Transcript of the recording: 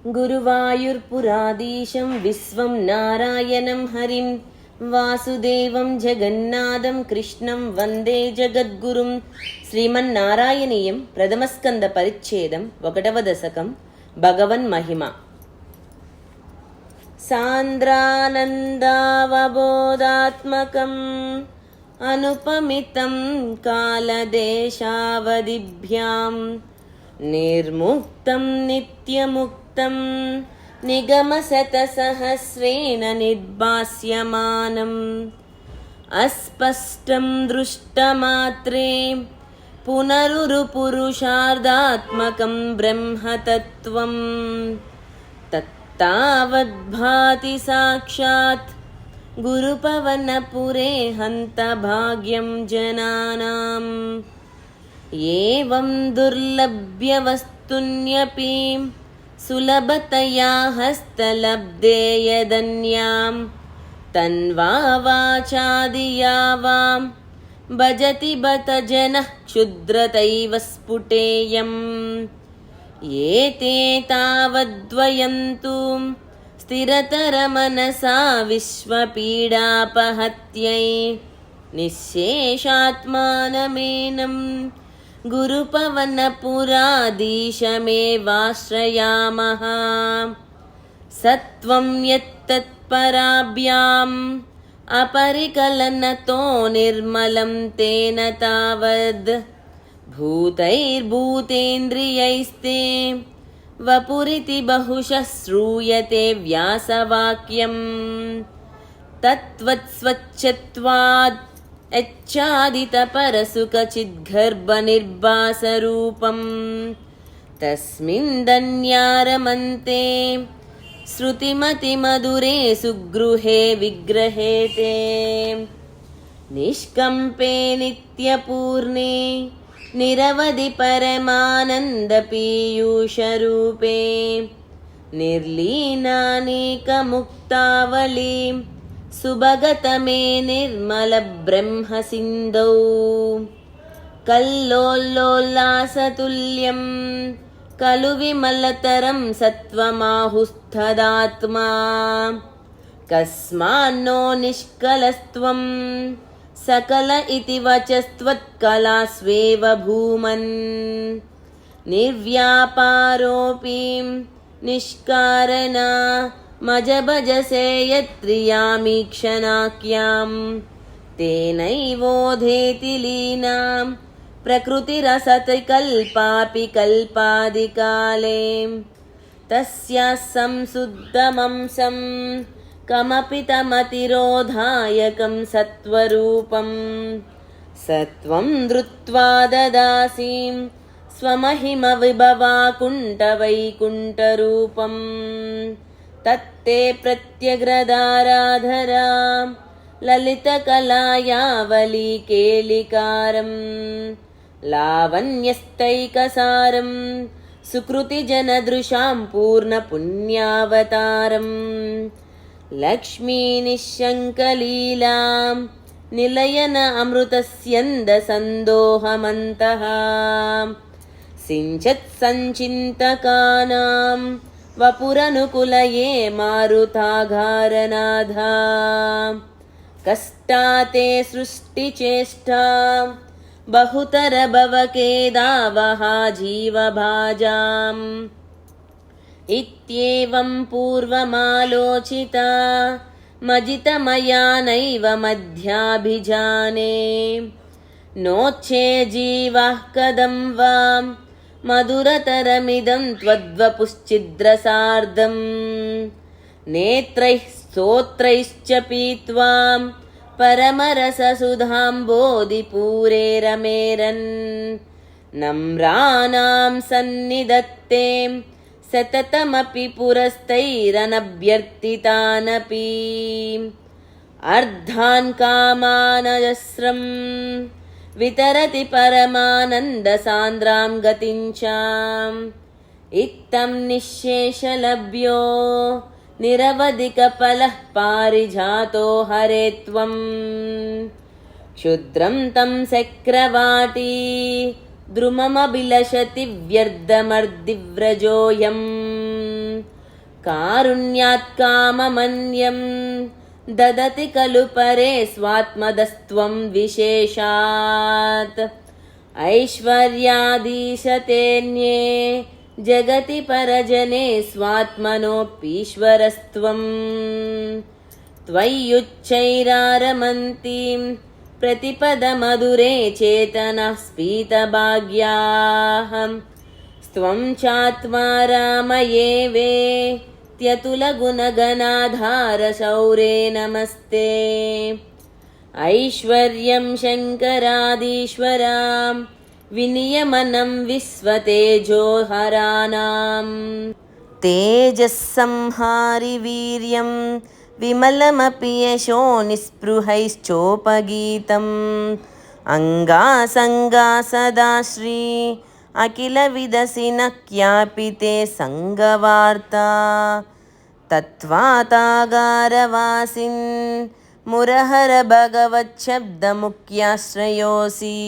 गुरुवायुर्पुराधीशं विश्वं नारायणं हरिं वासुदेवं जगन्नाथं कृष्णं वन्दे जगद्गुरुं శ్రీమన్నారాయణీయం ప్రథమస్కంద పరిచ్ఛేదం 1వ దశకం భగవన్మహిమ సాంద్రానందావబోధాత్మకం అనుపమితం కాలదేశావధిభ్యాం నిర్ముక్తం నిత్యముక్తం నిగమశతసహస్రేణ నిర్భాస్యమానం అస్పష్టం దృష్టమాత్రే పునరురుపురుషార్థాత్మకం బ్రహ్మతత్వం తత్తావద్భాతి సాక్షాత్ గురుపవనపురే హంత భాగ్యం జనానాం ఏవం దుర్లభ్య వస్తున్యపి సులభతయా హస్తలబ్ధే యదన్యాం తన్వా వాచాదియా వాం భజతి బత జనః క్షుద్రతైవ స్ఫుటేయం ఏతే తావద్వయంతు స్థిరతరమనసా విశ్వపీడాపహత్యై నిశ్శేషాత్మానమేనం గురుపవనపురాధీశమేవాశ్రయామః సత్వం యత్తత్పరాభ్యాం అపరికలనతో నిర్మలం తేన తావద్ భూతైర్భూతేంద్రియైస్తే వపురితి బహుశః శ్రూయతే వ్యాసవాక్యం తత్వత్స్వచ్ఛత్వాద్ యచ్ఛాదితపరసుఖచిద్గర్భనిర్భాసరూపం తస్మిందన్యారమంతే శృతిమతిమధురే సుగృహే విగ్రహే తే నిష్కంపే నిత్యపూర్ణే నిరవధి పరమానందపీయూషరూపే నిర్లీనానేకముక్తావళీ సుభగతమే నిర్మల బ్రహ్మసింధౌ కల్లోల్లోల్లాసతుల్యం కలు విమలతరం సత్వమాహుస్తదాత్మా కస్మాన్నో నిష్కలస్త్వం సకల ఇతి వచస్త్వత్కలాస్వేవ భూమన్ నిర్వ్యాపారోపి నిష్కారణా మజభజసే యత్రియామీక్షణాఖ్యాం తేనైవోధేతి లీనాం ప్రకృతిరసతి కల్పాపి కల్పాదికాలే తస్యాః సంశుద్ధమంసం కమపి తమతిరోధాయకం సత్వరూపం సత్వం ధృత్వా దదాసీం స్వమహిమ విభవాకుంఠవైకుంఠరూపం తత్తే ప్రత్యగ్రదారాధరా లలితకళాయావళీకేళికారం లావణ్యస్తైకసారం సుకృతిజనదృశాం పూర్ణపుణ్యావతారం లక్ష్మీనిశ్శంకలీలాం నిలయన అమృతస్యందసందోహమంతః సించత్సంచింతకానాం వపురనుకులయే మారుతాఘారనాథా కష్టాతే సృష్టిచేష్టా బహుతర భవకేదావహ జీవభాజాం ఇత్యేవం పూర్వమాలోచితా మజితమయా నైవ మధ్యాభిజానే నోచ్ఛే జీవః కథం వాం మధురతరమిదం త్వద్వపుశ్చిద్రసార్ధం నేత్రైః స్తోత్రైశ్చ పీత్వా పరమరససుధాంబోధిపూరే రమేరన్ నమ్రాణాం సన్నిధత్తే సతతమపి పురస్తైరనభ్యర్థితానపి అర్ధాన్ కామానజస్రం వితరతి పరమానందసాంద్రాం గతించాం ఇత్తం నిశ్శేషలభ్యో నిరవధికఫలః పారిజాతో హరే త్వం క్షుద్రం తం చక్రవాటీ ద్రుమమభిలషతి వ్యర్థమర్దివ్రజోయం कारुण्यात् काममन्यं ददति खलु परे स्वात्मदस्त्वं विशेषात् ऐश्वर्यादीशतेऽन्ये जगति परजने स्वात्मनोऽपीश्वरस्त्वं त्वय्युच्चैरारमन्तीं प्रतिपदमधुरे चेतनः स्फीतभाग्याः स्त्वं चात्मा रामये वेत्यतुलगुणगणाधारशौरे नमस्ते ऐश्वर्यं शङ्करादीश्वरां विनियमनं विश्वतेजोहराणां तेजस्संहारि वीर्यं विमलमपि यशो निःस्पृहैश्चोपगीतम् अङ्गासङ्गा सदा श्री अखिलविदसि न क्यापि ते सङ्गवार्ता तत्त्वातागारवासिन् मुरहर भगवच्छब्दमुख्याश्रयोऽसि